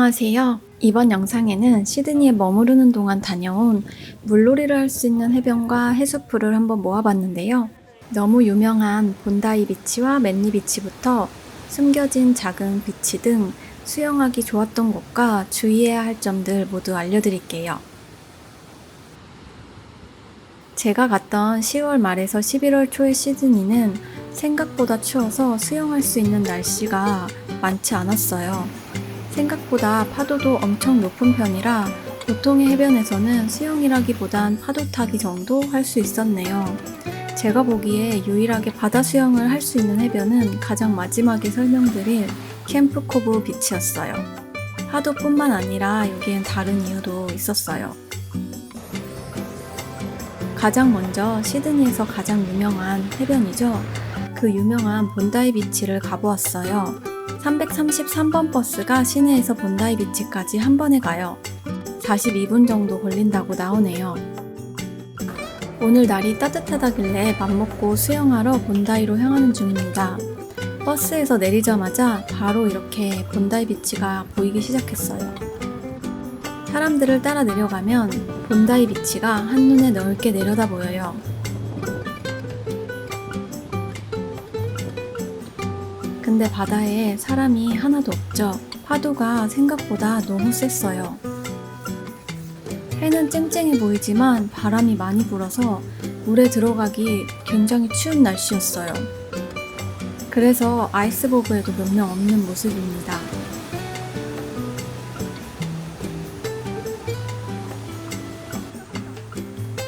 안녕하세요. 이번 영상에는 시드니에 머무르는 동안 다녀온 물놀이를 할 수 있는 해변과 해수풀을 한번 모아봤는데요. 너무 유명한 본다이 비치와 맨리 비치부터 숨겨진 작은 비치 등 수영하기 좋았던 곳과 주의해야 할 점들 모두 알려드릴게요. 제가 갔던 10월 말에서 11월 초의 시드니는 생각보다 추워서 수영할 수 있는 날씨가 많지 않았어요. 생각보다 파도도 엄청 높은 편이라 보통의 해변에서는 수영이라기보단 파도 타기 정도 할 수 있었네요. 제가 보기에 유일하게 바다 수영을 할 수 있는 해변은 가장 마지막에 설명드릴 캠프 코브 비치였어요. 파도뿐만 아니라 여기엔 다른 이유도 있었어요. 가장 먼저 시드니에서 가장 유명한 해변이죠. 그 유명한 본다이 비치를 가보았어요. 333번 버스가 시내에서 본다이 비치까지 한 번에 가요. 42분 정도 걸린다고 나오네요. 오늘 날이 따뜻하다길래 맘먹고 수영하러 본다이로 향하는 중입니다. 버스에서 내리자마자 바로 이렇게 본다이 비치가 보이기 시작했어요. 사람들을 따라 내려가면 본다이 비치가 한눈에 넓게 내려다 보여요. 근데 바다에 사람이 하나도 없죠. 파도가 생각보다 너무 셌어요. 해는 쨍쨍해 보이지만 바람이 많이 불어서 물에 들어가기 굉장히 추운 날씨였어요. 그래서 아이스버그에도 몇 명 없는 모습입니다.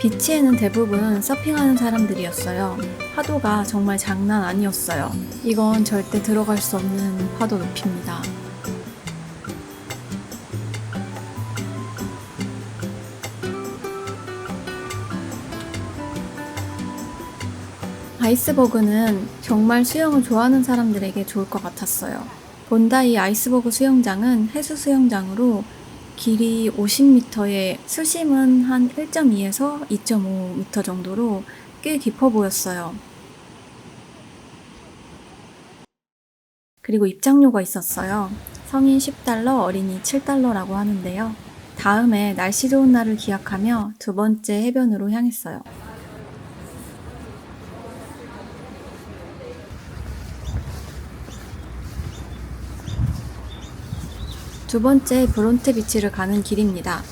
비치에는 대부분 서핑하는 사람들이었어요. 파도가 정말 장난 아니었어요. 이건 절대 들어갈 수 없는 파도 높이입니다. 아이스버그는 정말 수영을 좋아하는 사람들에게 좋을 것 같았어요. 본다이 아이스버그 수영장은 해수 수영장으로 길이 50m에 수심은 한 1.2에서 2.5m 정도로 꽤 깊어 보였어요. 그리고 입장료가 있었어요. 성인 $10, 어린이 $7라고 하는데요. 다음에 날씨 좋은 날을 기약하며 두 번째 해변으로 향했어요. 두 번째 브론테 비치를 가는 길입니다.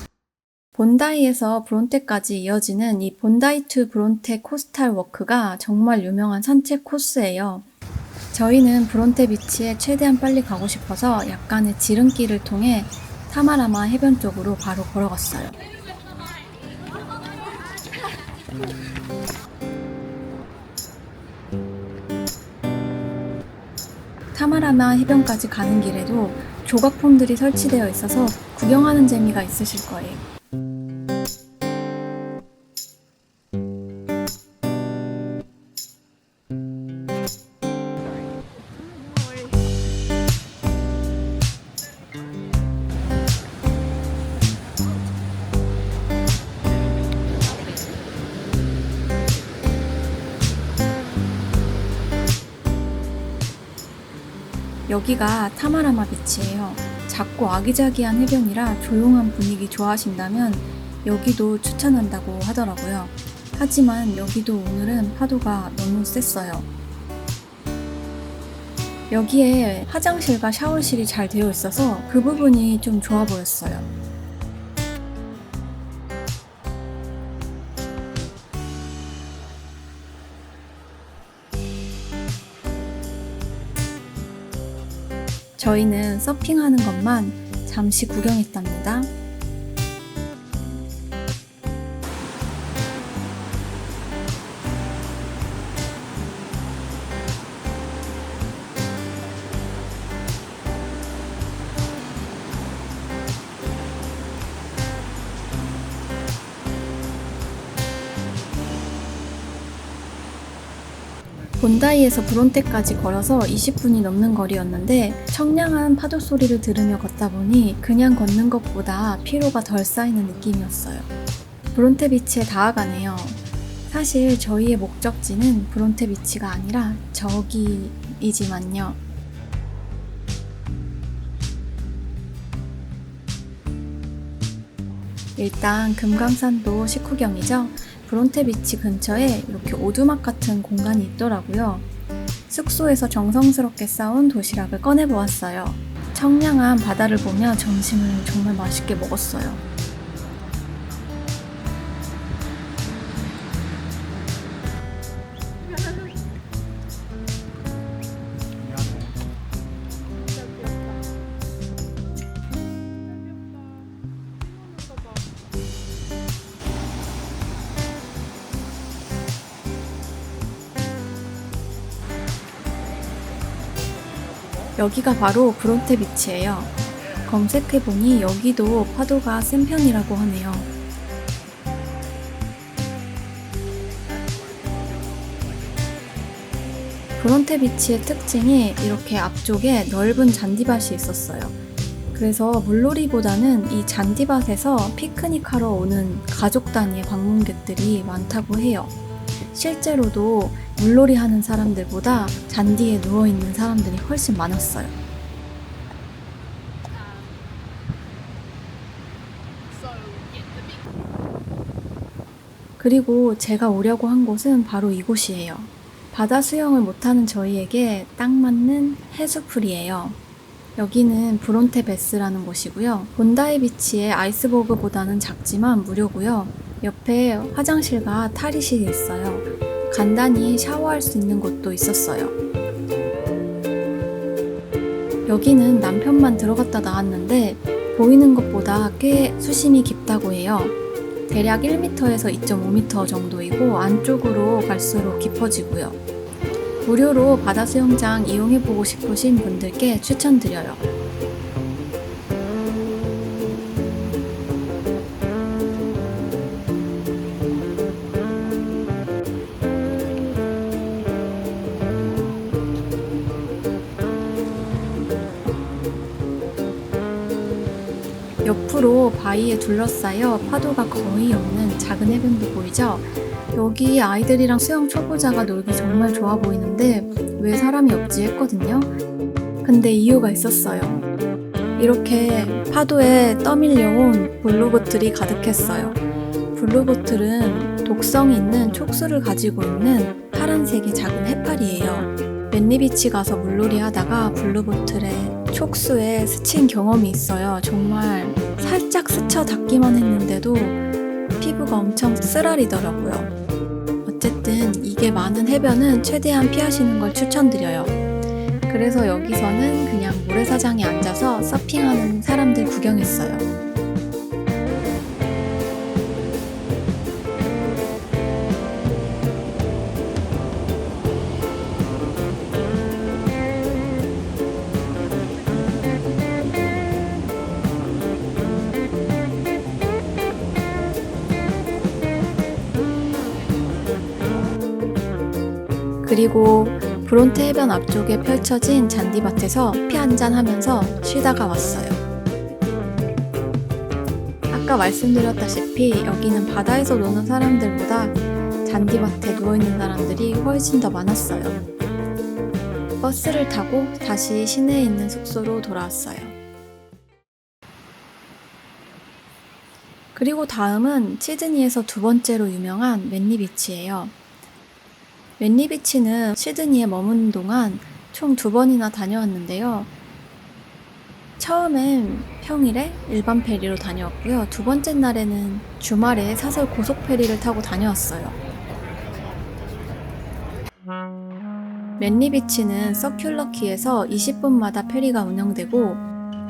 본다이에서 브론테까지 이어지는 이 본다이 투 브론테 코스탈 워크가 정말 유명한 산책 코스예요. 저희는 브론테 비치에 최대한 빨리 가고 싶어서 약간의 지름길을 통해 타마라마 해변 쪽으로 바로 걸어갔어요. 타마라마 해변까지 가는 길에도 조각품들이 설치되어 있어서 구경하는 재미가 있으실 거예요. 여기가 타마라마 비치예요. 작고 아기자기한 해변이라 조용한 분위기 좋아하신다면 여기도 추천한다고 하더라고요. 하지만 여기도 오늘은 파도가 너무 셌어요. 여기에 화장실과 샤워실이 잘 되어 있어서 그 부분이 좀 좋아 보였어요. 저희는 서핑하는 것만 잠시 구경했답니다. 본다이에서 브론테까지 걸어서 20분이 넘는 거리였는데 청량한 파도 소리를 들으며 걷다 보니 그냥 걷는 것보다 피로가 덜 쌓이는 느낌이었어요. 브론테 비치에 다가가네요. 사실 저희의 목적지는 브론테 비치가 아니라 저기이지만요. 일단 금강산도 식후경이죠. 브론테 비치 근처에 이렇게 오두막 같은 공간이 있더라고요. 숙소에서 정성스럽게 싸온 도시락을 꺼내보았어요. 청량한 바다를 보며 점심을 정말 맛있게 먹었어요. 여기가 바로 브론테 비치예요. 검색해보니 여기도 파도가 센 편이라고 하네요. 브론테 비치의 특징이 이렇게 앞쪽에 넓은 잔디밭이 있었어요. 그래서 물놀이보다는 이 잔디밭에서 피크닉하러 오는 가족 단위의 방문객들이 많다고 해요. 실제로도 물놀이 하는 사람들보다 잔디에 누워있는 사람들이 훨씬 많았어요. 그리고 제가 오려고 한 곳은 바로 이곳이에요. 바다 수영을 못하는 저희에게 딱 맞는 해수풀이에요. 여기는 브론테 베스라는 곳이고요. 본다이 비치의 아이스버그보다는 작지만 무료고요. 옆에 화장실과 탈의실이 있어요. 간단히 샤워할 수 있는 곳도 있었어요. 여기는 남편만 들어갔다 나왔는데 보이는 것보다 꽤 수심이 깊다고 해요. 대략 1m에서 2.5m 정도이고 안쪽으로 갈수록 깊어지고요. 무료로 바다 수영장 이용해보고 싶으신 분들께 추천드려요. 옆으로 바위에 둘러싸여 파도가 거의 없는 작은 해변도 보이죠? 여기 아이들이랑 수영 초보자가 놀기 정말 좋아 보이는데 왜 사람이 없지 했거든요. 근데 이유가 있었어요. 이렇게 파도에 떠밀려온 블루보틀이 가득했어요. 블루보틀은 독성이 있는 촉수를 가지고 있는 파란색의 작은 해파리예요. 맨리비치 가서 물놀이 하다가 블루보틀에 촉수에 스친 경험이 있어요. 정말 살짝 스쳐 닿기만 했는데도 피부가 엄청 쓰라리더라고요. 어쨌든 이게 많은 해변은 최대한 피하시는 걸 추천드려요. 그래서 여기서는 그냥 모래사장에 앉아서 서핑하는 사람들 구경했어요. 그리고 브론테 해변 앞쪽에 펼쳐진 잔디밭에서 커피 한잔 하면서 쉬다가 왔어요. 아까 말씀드렸다시피 여기는 바다에서 노는 사람들보다 잔디밭에 누워있는 사람들이 훨씬 더 많았어요. 버스를 타고 다시 시내에 있는 숙소로 돌아왔어요. 그리고 다음은 시드니에서 두 번째로 유명한 맨리비치예요. 맨리비치는 시드니에 머무는 동안 총 2번이나 다녀왔는데요. 처음엔 평일에 일반 페리로 다녀왔고요. 두 번째 날에는 주말에 사설 고속 페리를 타고 다녀왔어요. 맨리비치는 서큘러키에서 20분마다 페리가 운영되고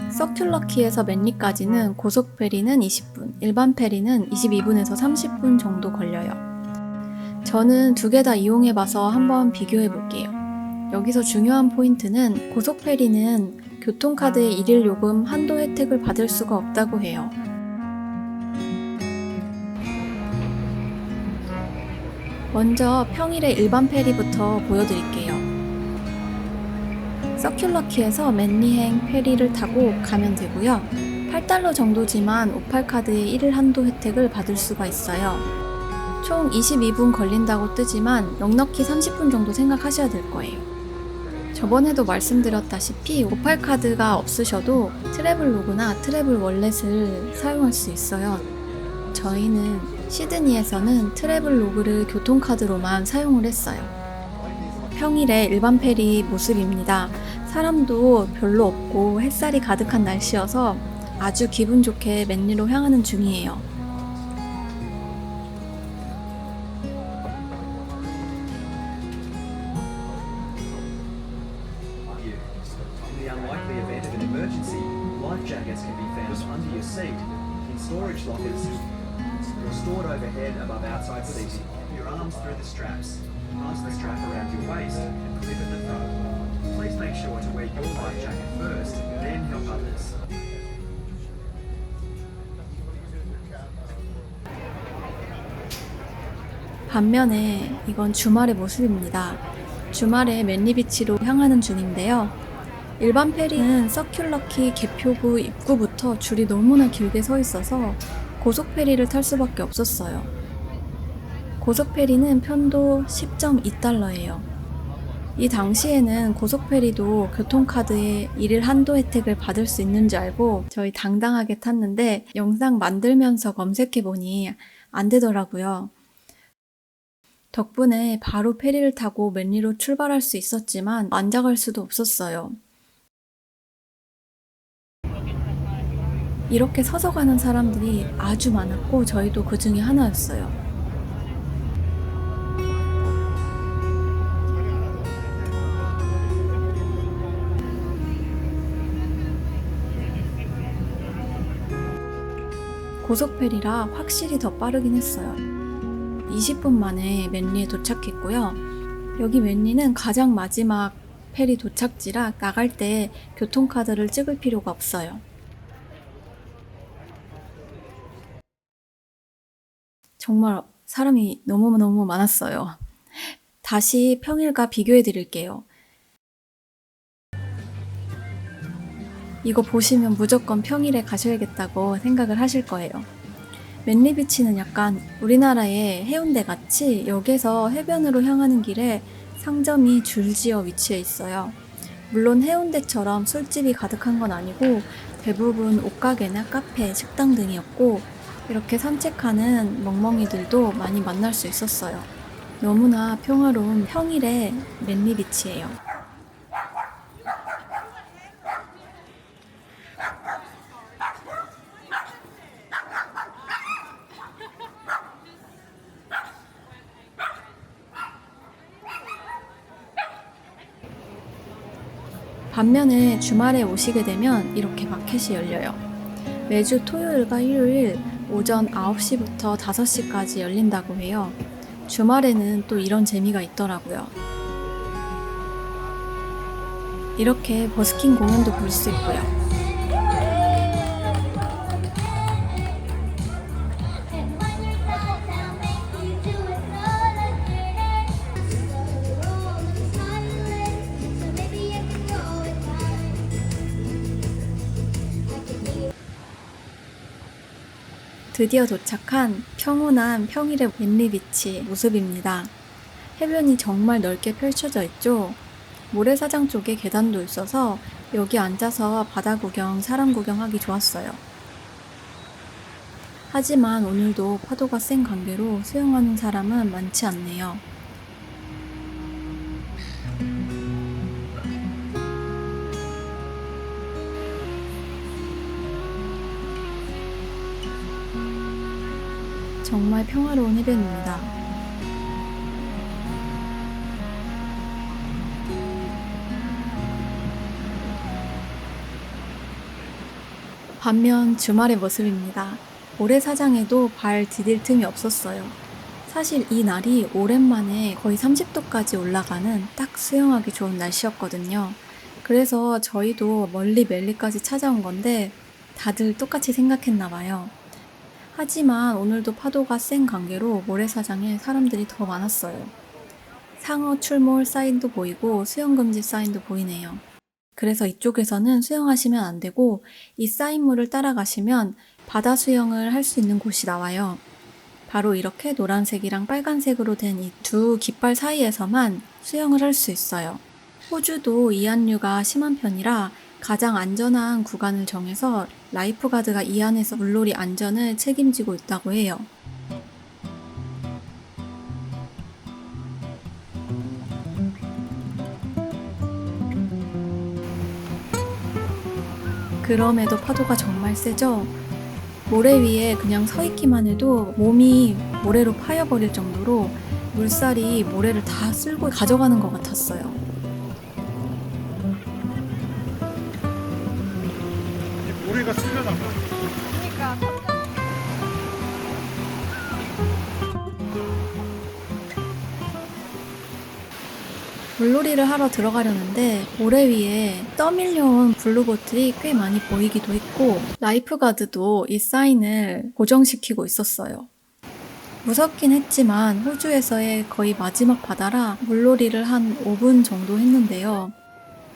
서큘러키에서 맨리까지는 고속 페리는 20분, 일반 페리는 22분에서 30분 정도 걸려요. 저는 두 개 다 이용해봐서 한번 비교해볼게요. 여기서 중요한 포인트는 고속 페리는 교통카드의 일일 요금 한도 혜택을 받을 수가 없다고 해요. 먼저 평일에 일반 페리부터 보여드릴게요. 서큘러키에서 맨리행 페리를 타고 가면 되고요. $8 정도지만 오팔카드의 일일 한도 혜택을 받을 수가 있어요. 총 22분 걸린다고 뜨지만 넉넉히 30분 정도 생각하셔야 될 거예요. 저번에도 말씀드렸다시피 오팔카드가 없으셔도 트래블로그나 트래블 월렛을 사용할 수 있어요. 저희는 시드니에서는 트래블로그를 교통카드로만 사용을 했어요. 평일에 일반 페리 모습입니다. 사람도 별로 없고 햇살이 가득한 날씨여서 아주 기분 좋게 맨리로 향하는 중이에요. In the unlikely event of an emergency, life jackets can be found under your seat, in storage lockers, or stored overhead above outside seating. Your arms through the straps. Pass the strap around your waist and clip at the front. Please make sure to wear your life jacket first, then help others. 반면에 이건 주말의 모습입니다. 주말에 맨리비치로 향하는 중인데요. 일반 페리는 서큘러키 개표구 입구부터 줄이 너무나 길게 서 있어서 고속 페리를 탈 수밖에 없었어요. 고속 페리는 편도 10.2달러예요. 이 당시에는 고속 페리도 교통카드에 일일 한도 혜택을 받을 수 있는 줄 알고 저희 당당하게 탔는데 영상 만들면서 검색해보니 안 되더라고요. 덕분에 바로 페리를 타고 맨리로 출발할 수 있었지만 앉아갈 수도 없었어요. 이렇게 서서 가는 사람들이 아주 많았고 저희도 그 중에 하나였어요. 고속페리라 확실히 더 빠르긴 했어요. 20분 만에 맨리에 도착했고요. 여기 맨리는 가장 마지막 페리 도착지라 나갈 때 교통카드를 찍을 필요가 없어요. 정말 사람이 너무너무 많았어요. 다시 평일과 비교해 드릴게요. 이거 보시면 무조건 평일에 가셔야겠다고 생각을 하실 거예요. 맨리비치는 약간 우리나라의 해운대 같이 역에서 해변으로 향하는 길에 상점이 줄지어 위치해 있어요. 물론 해운대처럼 술집이 가득한 건 아니고 대부분 옷가게나 카페, 식당 등이었고 이렇게 산책하는 멍멍이들도 많이 만날 수 있었어요. 너무나 평화로운 평일의 맨리비치예요. 반면에 주말에 오시게 되면 이렇게 마켓이 열려요. 매주 토요일과 일요일 오전 9시부터 5시까지 열린다고 해요. 주말에는 또 이런 재미가 있더라고요. 이렇게 버스킹 공연도 볼 수 있고요. 드디어 도착한 평온한 평일의 맨리비치 모습입니다. 해변이 정말 넓게 펼쳐져 있죠. 모래사장 쪽에 계단도 있어서 여기 앉아서 바다 구경, 사람 구경하기 좋았어요. 하지만 오늘도 파도가 센 관계로 수영하는 사람은 많지 않네요. 정말 평화로운 해변입니다. 반면 주말의 모습입니다. 모래사장에도 발 디딜 틈이 없었어요. 사실 이 날이 오랜만에 거의 30도까지 올라가는 딱 수영하기 좋은 날씨였거든요. 그래서 저희도 멀리 멜리까지 찾아온 건데 다들 똑같이 생각했나 봐요. 하지만 오늘도 파도가 센 관계로 모래사장에 사람들이 더 많았어요. 상어 출몰 사인도 보이고 수영금지 사인도 보이네요. 그래서 이쪽에서는 수영하시면 안 되고 이 사인물을 따라가시면 바다 수영을 할 수 있는 곳이 나와요. 바로 이렇게 노란색이랑 빨간색으로 된 이 두 깃발 사이에서만 수영을 할 수 있어요. 호주도 이한류가 심한 편이라 가장 안전한 구간을 정해서 라이프가드가 이 안에서 물놀이 안전을 책임지고 있다고 해요. 그럼에도 파도가 정말 세죠? 모래 위에 그냥 서 있기만 해도 몸이 모래로 파여버릴 정도로 물살이 모래를 다 쓸고 가져가는 것 같았어요. 모래가 쓸려나 봐. 그러니까 물놀이를 하러 들어가려는데 모래 위에 떠밀려온 블루보틀이 꽤 많이 보이기도 했고 라이프가드도 이 사인을 고정시키고 있었어요. 무섭긴 했지만 호주에서의 거의 마지막 바다라 물놀이를 한 5분 정도 했는데요.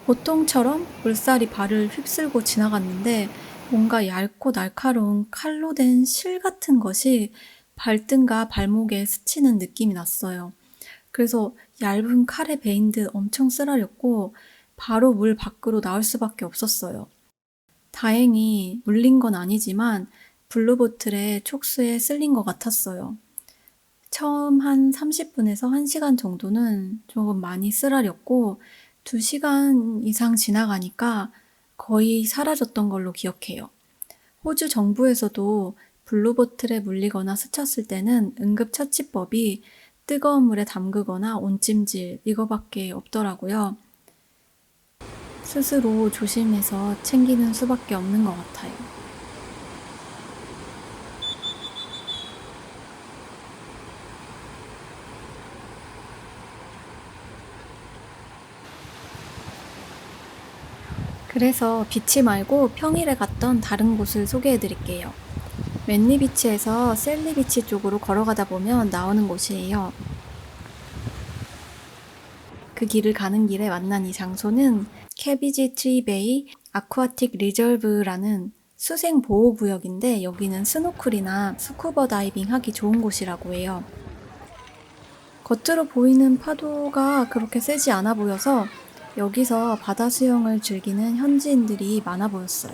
보통처럼 물살이 발을 휩쓸고 지나갔는데 뭔가 얇고 날카로운 칼로 된 실 같은 것이 발등과 발목에 스치는 느낌이 났어요. 그래서 얇은 칼에 베인 듯 엄청 쓰라렸고 바로 물 밖으로 나올 수밖에 없었어요. 다행히 물린 건 아니지만 블루보틀의 촉수에 쓸린 것 같았어요. 처음 한 30분에서 1시간 정도는 조금 많이 쓰라렸고 2시간 이상 지나가니까 거의 사라졌던 걸로 기억해요. 호주 정부에서도 블루보틀에 물리거나 스쳤을 때는 응급처치법이 뜨거운 물에 담그거나 온찜질 이거밖에 없더라고요. 스스로 조심해서 챙기는 수밖에 없는 것 같아요. 그래서 비치 말고 평일에 갔던 다른 곳을 소개해 드릴게요. 맨리 비치에서 셀리 비치 쪽으로 걸어가다 보면 나오는 곳이에요. 그 길을 가는 길에 만난 이 장소는 캐비지 트리 베이 아쿠아틱 리저브라는 수생 보호 구역인데 여기는 스노클이나 스쿠버 다이빙 하기 좋은 곳이라고 해요. 겉으로 보이는 파도가 그렇게 세지 않아 보여서 여기서 바다 수영을 즐기는 현지인들이 많아 보였어요.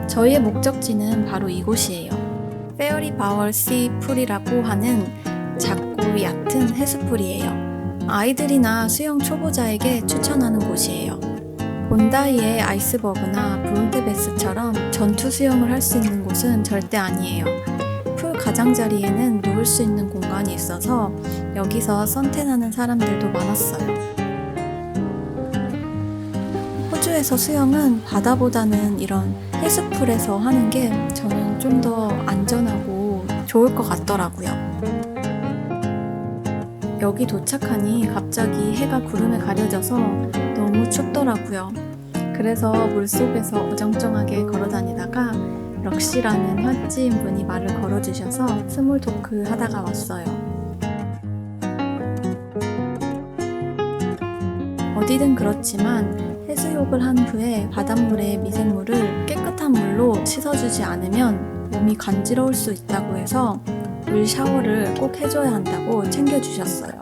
저희의 목적지는 바로 이곳이에요. 페어리 바월 씨 풀이라고 하는 작고 얕은 해수풀이에요. 아이들이나 수영 초보자에게 추천하는 곳이에요. 본다이의 아이스버그나 브론테베스처럼 전투 수영을 할 수 있는 곳은 절대 아니에요. 풀 가장자리에는 누울 수 있는 공간이 있어서 여기서 선탠하는 사람들도 많았어요. 호주에서 수영은 바다보다는 이런 해수풀에서 하는 게 저는 좀 더 안전하고 좋을 것 같더라고요. 여기 도착하니 갑자기 해가 구름에 가려져서 너무 춥더라고요. 그래서 물속에서 어정쩡하게 걸어다니다가 럭시라는 현지인 분이 말을 걸어주셔서 스몰 토크 하다가 왔어요. 어디든 그렇지만 해수욕을 한 후에 바닷물의 미생물을 깨끗한 물로 씻어주지 않으면 몸이 간지러울 수 있다고 해서 물 샤워를 꼭 해줘야 한다고 챙겨주셨어요.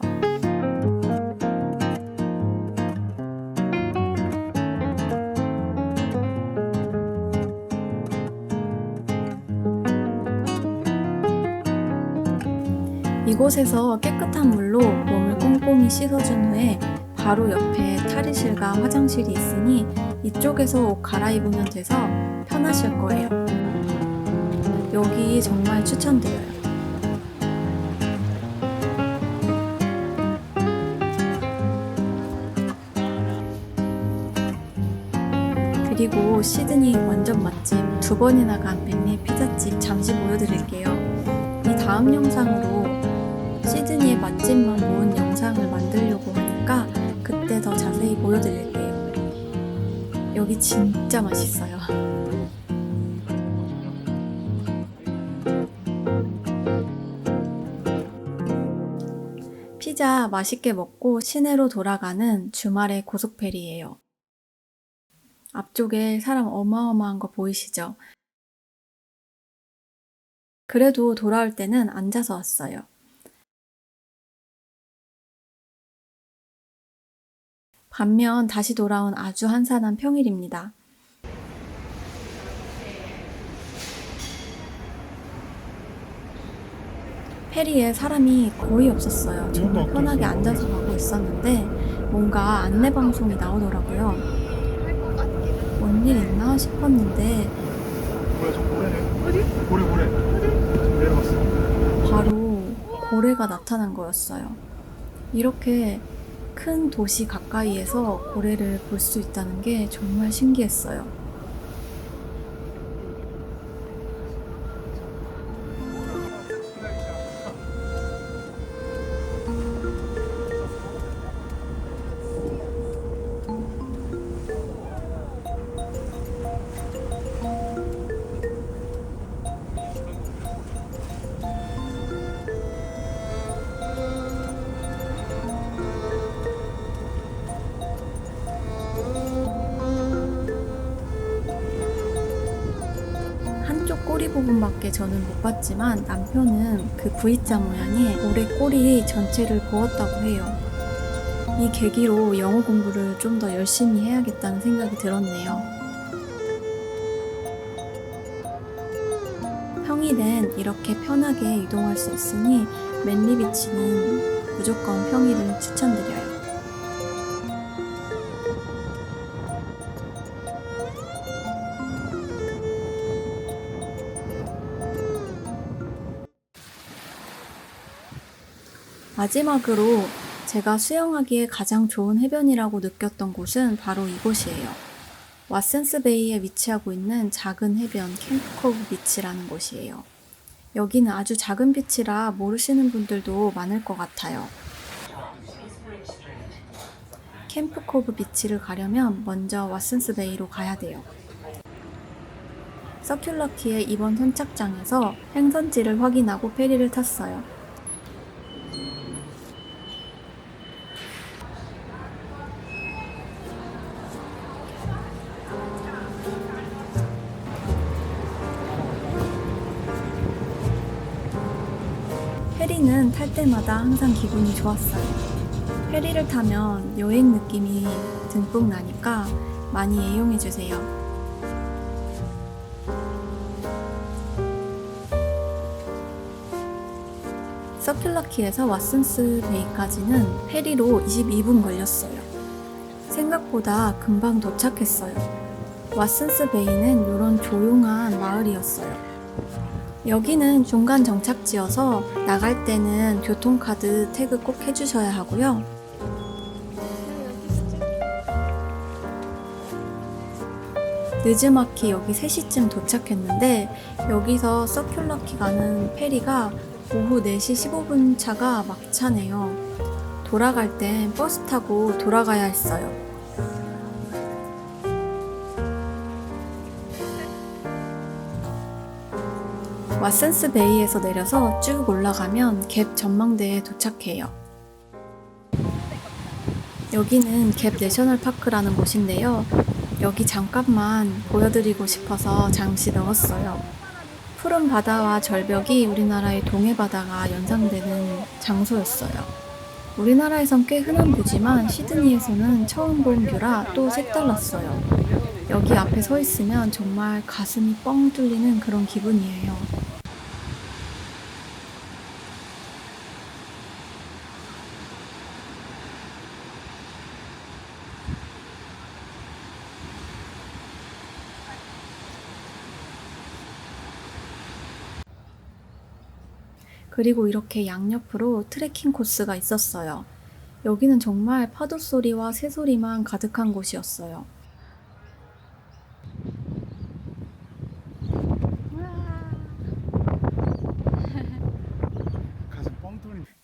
이곳에서 깨끗한 물로 몸을 꼼꼼히 씻어준 후에 바로 옆에 탈의실과 화장실이 있으니 이쪽에서 옷 갈아입으면 돼서 편하실 거예요. 여기 정말 추천드려요. 그리고 시드니 원전 맛집 2번이나 간 벤리의 피자집 잠시 보여드릴게요. 이 다음 영상으로 시드니의 맛집만 모은 영상을 만들려고 하니까 그때 더 자세히 보여드릴게요. 여기 진짜 맛있어요. 피자 맛있게 먹고 시내로 돌아가는 주말의 고속페리예요. 앞쪽에 사람 어마어마한 거 보이시죠? 그래도 돌아올 때는 앉아서 왔어요. 반면 다시 돌아온 아주 한산한 평일입니다. 페리에 사람이 거의 없었어요. 정말 편하게 앉아서 가고 있었는데 뭔가 안내방송이 나오더라고요. 뭔 일 있나 싶었는데 뭐야 저 고래네. 어디? 고래. 어디? 내려갔어. 바로 고래가 나타난 거였어요. 이렇게 큰 도시 가까이에서 고래를 볼 수 있다는 게 정말 신기했어요. 한쪽 꼬리 부분밖에 저는 못 봤지만 남편은 그 V자 모양의 고래 꼬리 전체를 보았다고 해요. 이 계기로 영어 공부를 좀 더 열심히 해야겠다는 생각이 들었네요. 평일엔 이렇게 편하게 이동할 수 있으니 맨리 비치는 무조건 평일을 추천드려요. 마지막으로 제가 수영하기에 가장 좋은 해변이라고 느꼈던 곳은 바로 이곳이에요. 왓슨스 베이에 위치하고 있는 작은 해변 캠프 코브 비치라는 곳이에요. 여기는 아주 작은 비치라 모르시는 분들도 많을 것 같아요. 캠프 코브 비치를 가려면 먼저 왓슨스 베이로 가야 돼요. 서큘러키의 이번 선착장에서 행선지를 확인하고 페리를 탔어요. 페리는 탈 때마다 항상 기분이 좋았어요. 페리를 타면 여행 느낌이 듬뿍 나니까 많이 애용해주세요. 서큘러키에서 왓슨스 베이까지는 페리로 22분 걸렸어요. 생각보다 금방 도착했어요. 왓슨스 베이는 이런 조용한 마을이었어요. 여기는 중간 정착지여서 나갈 때는 교통카드 태그 꼭 해주셔야 하고요. 늦지막히 여기 3시쯤 도착했는데 여기서 서큘러키 가는 페리가 오후 4시 15분 차가 막차네요. 돌아갈 땐 버스 타고 돌아가야 했어요. 왓슨스 베이에서 내려서 쭉 올라가면 갭 전망대에 도착해요. 여기는 갭 내셔널 파크라는 곳인데요. 여기 잠깐만 보여드리고 싶어서 잠시 넣었어요. 푸른 바다와 절벽이 우리나라의 동해바다가 연상되는 장소였어요. 우리나라에선 꽤 흔한 뷰지만 시드니에서는 처음 본 뷰라 또 색달랐어요. 여기 앞에 서 있으면 정말 가슴이 뻥 뚫리는 그런 기분이에요. 그리고 이렇게 양옆으로 트레킹 코스가 있었어요. 여기는 정말 파도 소리와 새소리만 가득한 곳이었어요.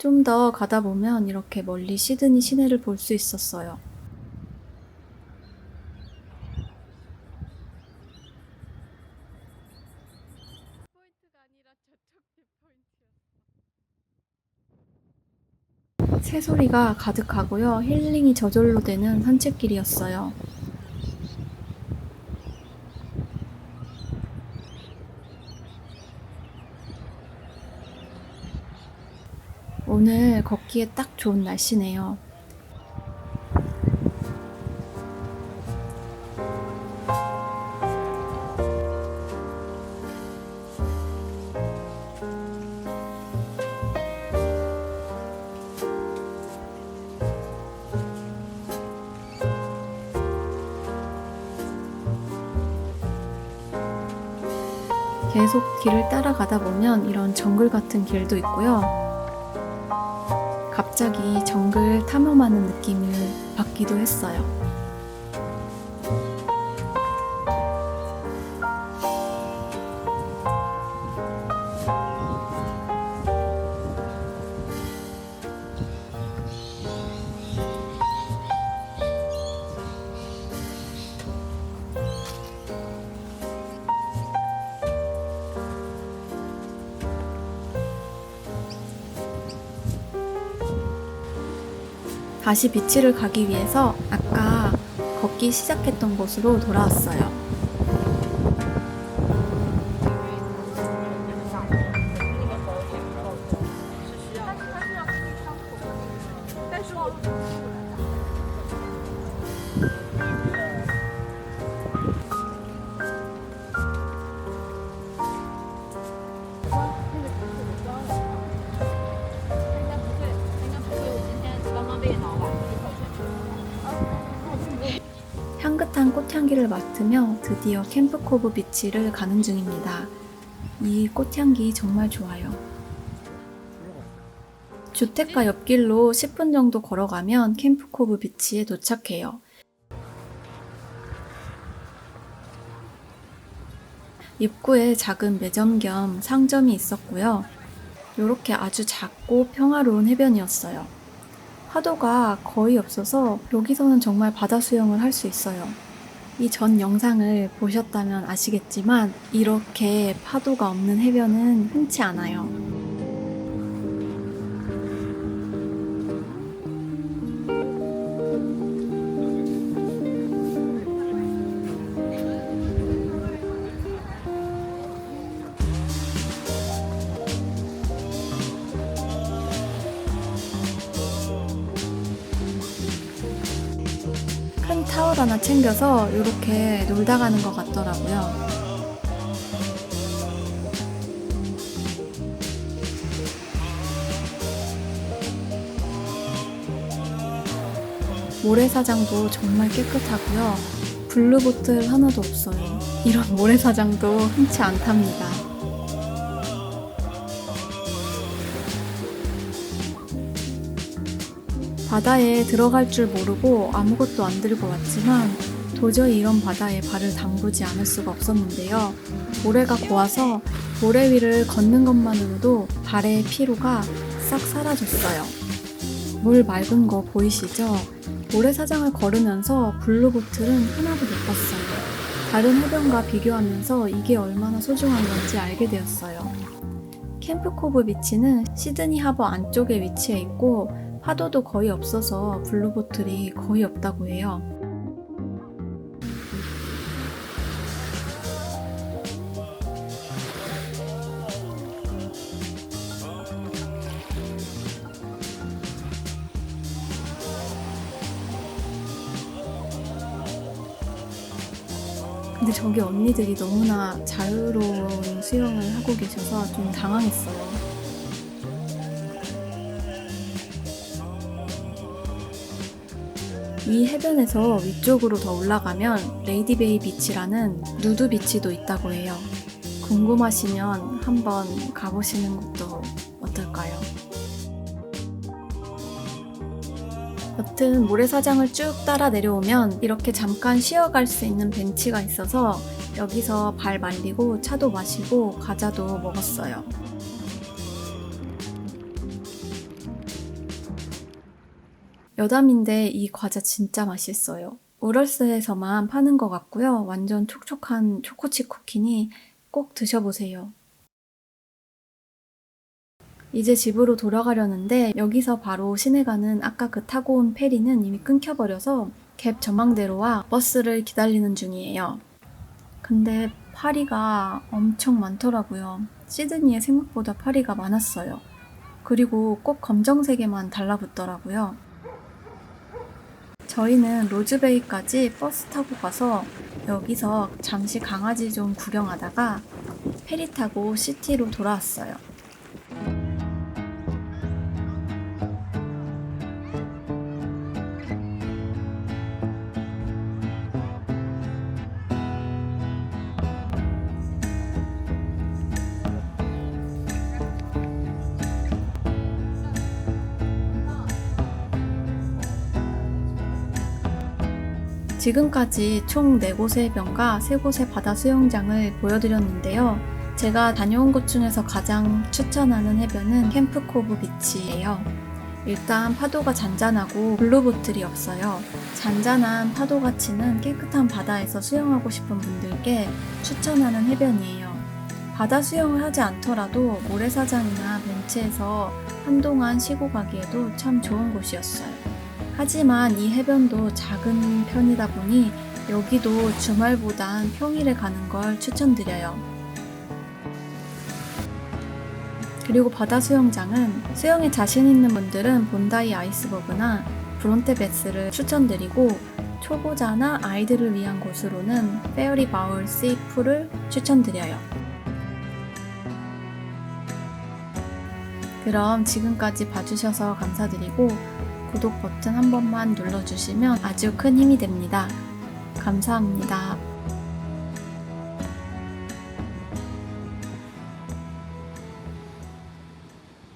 좀 더 가다 보면 이렇게 멀리 시드니 시내를 볼 수 있었어요. 새소리가 가득하고요. 힐링이 저절로 되는 산책길이었어요. 오늘 걷기에 딱 좋은 날씨네요. 계속 길을 따라가다 보면 이런 정글 같은 길도 있고요. 갑자기 정글 탐험하는 느낌을 받기도 했어요. 다시 비치를 가기 위해서 아까 걷기 시작했던 곳으로 돌아왔어요. 향긋한 꽃향기를 맡으며 드디어 캠프코브 비치를 가는 중입니다. 이 꽃향기 정말 좋아요. 주택가 옆길로 10분 정도 걸어가면 캠프코브 비치에 도착해요. 입구에 작은 매점 겸 상점이 있었고요. 이렇게 아주 작고 평화로운 해변이었어요. 파도가 거의 없어서 여기서는 정말 바다 수영을 할 수 있어요. 이 전 영상을 보셨다면 아시겠지만 이렇게 파도가 없는 해변은 흔치 않아요. 큰 타월 하나 챙겨서 이렇게 놀다 가는 것 같더라고요. 모래사장도 정말 깨끗하고요. 블루보틀 하나도 없어요. 이런 모래사장도 흔치 않답니다. 바다에 들어갈 줄 모르고 아무것도 안 들고 왔지만 도저히 이런 바다에 발을 담그지 않을 수가 없었는데요. 모래가 고와서 모래 위를 걷는 것만으로도 발의 피로가 싹 사라졌어요. 물 맑은 거 보이시죠? 모래사장을 걸으면서 블루보틀은 하나도 못 봤어요. 다른 해변과 비교하면서 이게 얼마나 소중한 건지 알게 되었어요. 캠프코브 비치는 시드니 하버 안쪽에 위치해 있고 파도도 거의 없어서 블루보틀이 거의 없다고 해요. 근데 저기 언니들이 너무나 자유로운 수영을 하고 계셔서 좀 당황했어요. 이 해변에서 위쪽으로 더 올라가면 레이디베이 비치라는 누드 비치도 있다고 해요. 궁금하시면 한번 가보시는 것도 어떨까요? 여튼 모래사장을 쭉 따라 내려오면 이렇게 잠깐 쉬어갈 수 있는 벤치가 있어서 여기서 발 말리고 차도 마시고 과자도 먹었어요. 여담인데 이 과자 진짜 맛있어요. 우럴스에서만 파는 것 같고요. 완전 촉촉한 초코칩 쿠키니 꼭 드셔보세요. 이제 집으로 돌아가려는데 여기서 바로 시내 가는 아까 그 타고 온 페리는 이미 끊겨버려서 갭 전망대로와 버스를 기다리는 중이에요. 근데 파리가 엄청 많더라고요. 시드니에 생각보다 파리가 많았어요. 그리고 꼭 검정색에만 달라붙더라고요. 저희는 로즈베이까지 버스 타고 가서 여기서 잠시 강아지 좀 구경하다가 페리 타고 시티로 돌아왔어요. 지금까지 총 4곳의 해변과 3곳의 바다 수영장을 보여드렸는데요. 제가 다녀온 곳 중에서 가장 추천하는 해변은 캠프 코브 비치예요. 일단 파도가 잔잔하고 블루보틀이 없어요. 잔잔한 파도가 치는 깨끗한 바다에서 수영하고 싶은 분들께 추천하는 해변이에요. 바다 수영을 하지 않더라도 모래사장이나 벤치에서 한동안 쉬고 가기에도 참 좋은 곳이었어요. 하지만 이 해변도 작은 편이다 보니 여기도 주말보단 평일에 가는 걸 추천드려요. 그리고 바다 수영장은 수영에 자신 있는 분들은 본다이 아이스버그나 브론테 베스를 추천드리고 초보자나 아이들을 위한 곳으로는 페어리 바울 씨 풀을 추천드려요. 그럼 지금까지 봐주셔서 감사드리고 구독 버튼 한 번만 눌러주시면 아주 큰 힘이 됩니다. 감사합니다.